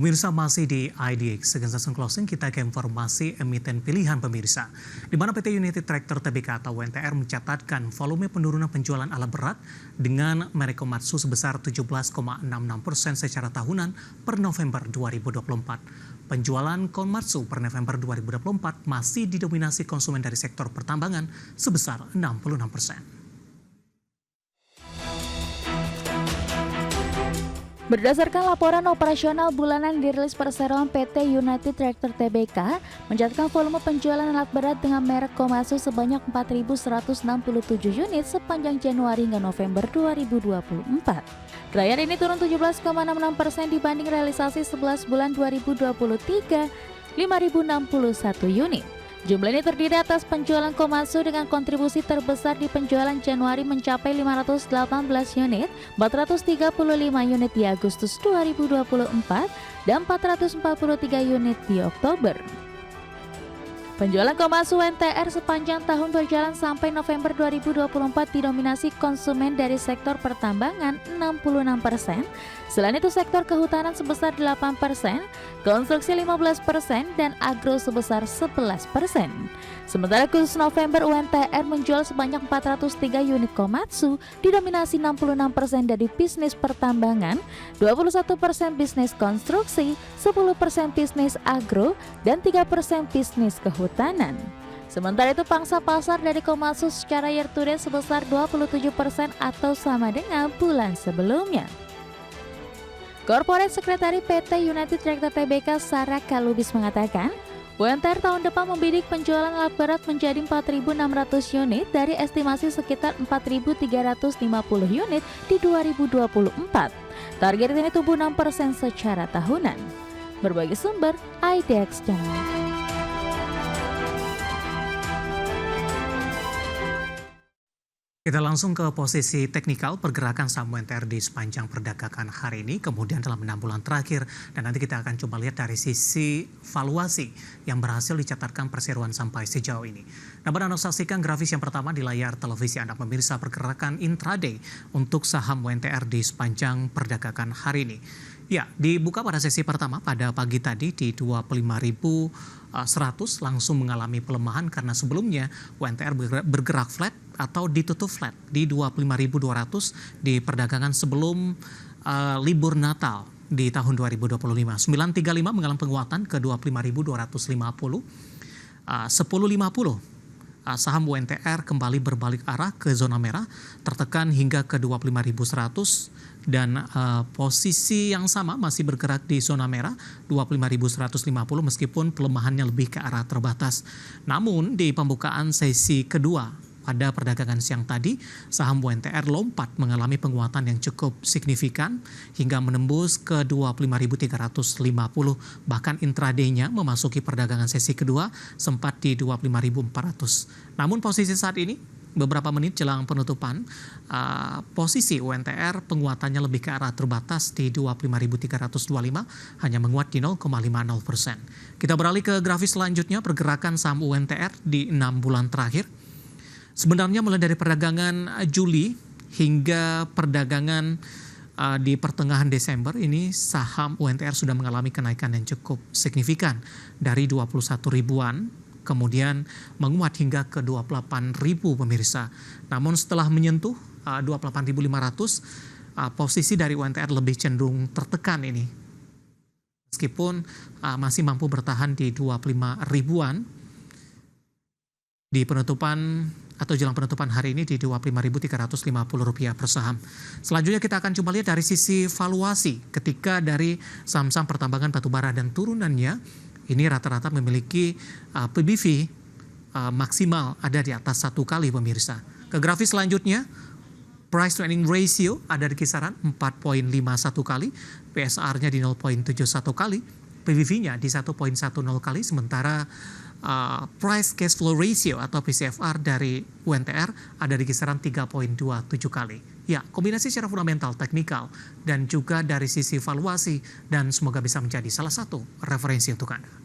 Pemirsa masih di IDX, Second Session Closing kita ke informasi emiten pilihan pemirsa. Di mana PT United Tractor Tbk atau UNTR mencatatkan volume penurunan penjualan alat berat dengan merek Komatsu sebesar 17,66% secara tahunan per November 2024. Penjualan Komatsu per November 2024 masih didominasi konsumen dari sektor pertambangan sebesar 66%. Berdasarkan laporan operasional bulanan dirilis perseroan PT United Tractor Tbk, mencatatkan volume penjualan alat berat dengan merek Komatsu sebanyak 4.167 unit sepanjang Januari hingga November 2024. Raihan ini turun 17,66% dibanding realisasi 11 bulan 2023, 5.061 unit. Jumlah ini terdiri atas penjualan Komatsu dengan kontribusi terbesar di penjualan Januari mencapai 518 unit, 435 unit di Agustus 2024, dan 443 unit di Oktober. Penjualan Komatsu UNTR sepanjang tahun berjalan sampai November 2024 didominasi konsumen dari sektor pertambangan 66%, selain itu sektor kehutanan sebesar 8%, konstruksi 15%, dan agro sebesar 11%. Sementara khusus November UNTR menjual sebanyak 403 unit Komatsu, didominasi 66% dari bisnis pertambangan, 21% bisnis konstruksi, 10% bisnis agro, dan 3% bisnis kehutanan. Sementara itu pangsa pasar dari Komatsu secara year to date sebesar 27% atau sama dengan bulan sebelumnya. Corporate Secretary PT United Tractor Tbk Sarah Kalubis mengatakan, UNTR tahun depan membidik penjualan alat berat menjadi 4.600 unit dari estimasi sekitar 4.350 unit di 2024. Target ini tumbuh 6% secara tahunan. Berbagai sumber, IDX Channel. Kita langsung ke posisi teknikal pergerakan saham UNTR di sepanjang perdagangan hari ini, kemudian dalam 6 bulan terakhir, dan nanti kita akan coba lihat dari sisi valuasi yang berhasil dicatatkan perseroan sampai sejauh ini. Nah, Anda saksikan grafis yang pertama di layar televisi Anda pemirsa pergerakan intraday untuk saham UNTR di sepanjang perdagangan hari ini. Ya, dibuka pada sesi pertama pada pagi tadi di 25.100 langsung mengalami pelemahan karena sebelumnya UNTR bergerak flat atau ditutup flat di 25.200 di perdagangan sebelum libur Natal di tahun 2025. 935 mengalami penguatan ke 25.250. 10.50 saham UNTR kembali berbalik arah ke zona merah, tertekan hingga ke 25.100 dan posisi yang sama masih bergerak di zona merah 25.150 meskipun pelemahannya lebih ke arah terbatas. Namun di pembukaan sesi kedua pada perdagangan siang tadi, saham UNTR lompat mengalami penguatan yang cukup signifikan hingga menembus ke 25.350. Bahkan intraday-nya memasuki perdagangan sesi kedua sempat di 25.400. Namun posisi saat ini, beberapa menit jelang penutupan, posisi UNTR penguatannya lebih ke arah terbatas di 25.325, hanya menguat di 0,50%. Kita beralih ke grafis selanjutnya, pergerakan saham UNTR di 6 bulan terakhir. Sebenarnya mulai dari perdagangan Juli hingga perdagangan di pertengahan Desember ini saham UNTR sudah mengalami kenaikan yang cukup signifikan dari 21 ribuan kemudian menguat hingga ke 28.000 pemirsa. Namun setelah menyentuh 28.500 posisi dari UNTR lebih cenderung tertekan ini. Meskipun masih mampu bertahan di 25 ribuan di penutupan atau jelang penutupan hari ini di Rp25.350 per saham. Selanjutnya kita akan coba lihat dari sisi valuasi ketika dari saham-saham pertambangan batubara dan turunannya ini rata-rata memiliki PBV maksimal ada di atas 1 kali pemirsa. Ke grafis selanjutnya, price to earning ratio ada di kisaran 4.51 kali, PSR-nya di 0.71 kali, PBV-nya di 1.10 kali, sementara price cash flow ratio atau PCFR dari UNTR ada di kisaran 3.27 kali. Ya, kombinasi secara fundamental, teknikal, dan juga dari sisi valuasi, dan semoga bisa menjadi salah satu referensi untuk Anda.